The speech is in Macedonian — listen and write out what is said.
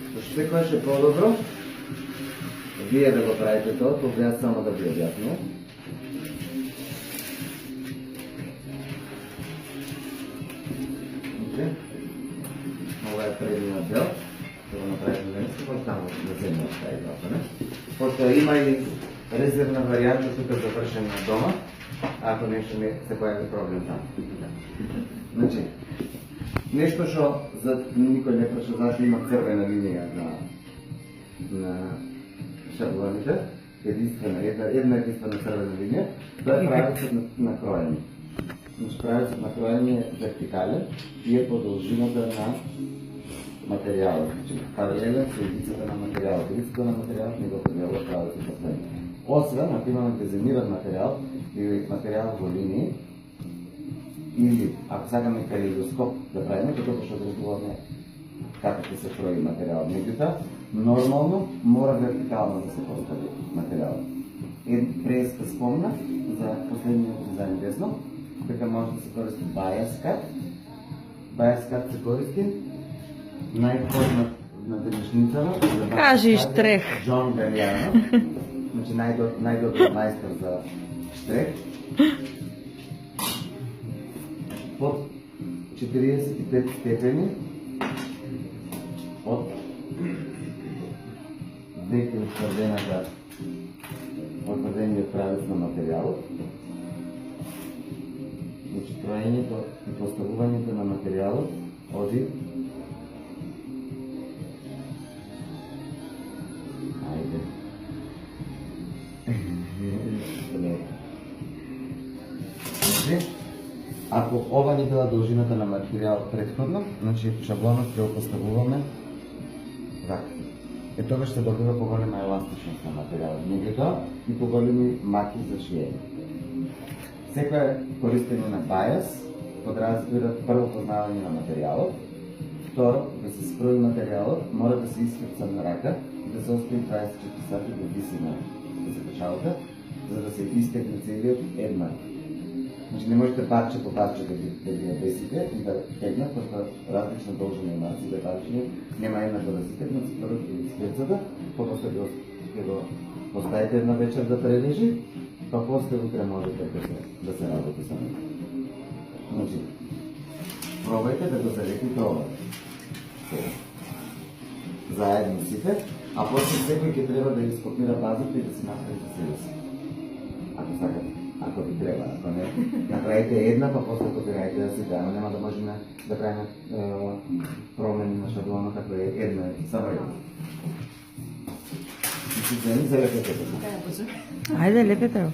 Што секојаш е по-добро вие да го правите тоа, кога јас само да ви објаснувам. Ова е предниот дел, да го направите денеска, може таму да земе тај дел, не? Пошто има и резервна варијанта тука за вршење на дома, ако нешто не се појави проблем таму. Значи, нешто што за никој не праша, зашто има црвена линија на шаблоните, една единствена црвена линија, тоа е правецот на кроење. Значи, правецот на кроење е вертикален и е по должината на материјалот. Значи, паралелен со ивицата на материјалот. Ивицата на материјалот не го определува правецот на кроење. Освен, ако имаме дизајниран материјал или материјал во линии, или ако сакаме калейдоскоп да правиме, тоа што одредуваме како ќе се крои материјал. Меѓутоа, нормално мора вертикално да се постави материјалот. Преска спомна за последниот дизајн десно, дека може да се користи bias cut. Bias cut се користи најпознат на денешницава. Кажи штрех. Джон Галиано. Значи најдобар мајстор за штрек. Под 45 степени од веќе утврдениот правец на материјалот. Значи, кроењето и поставувањето на материјалот оди ако ова ни била должината на материјал претходно, значи шаблонот ќе го поставуваме така. Тогаш се добива поголема еластичност на материјалот, меѓутоа и поголеми маки за шиење. Секоја користење на bias подразбира прво познавање на материјалот, второ, да се скрои материјалот, мора да се искрца на рака и да се остави 24 сати да виси на закачалка, за да се истегне целиот еднак. Значи не можете парче по парче да ги обесите и да тегнат, пошто различна должина има сите парчиња, нема еднакво да се тегнат, прво ќе ги скрцата, после ќе го поставите една вечер да прележи, па после утре можете да се работи со него. Значи, пробајте да го залеките ова. Заедно сите, а после секој ќе треба да ги скопира базата и да се направи за себе си. Ако сакате, ако ви треба, ако не, направите една, па после копирајте да сите, ама нема да можеме да правиме промени на шаблонот ако е една, само една. Ајде, лепете го.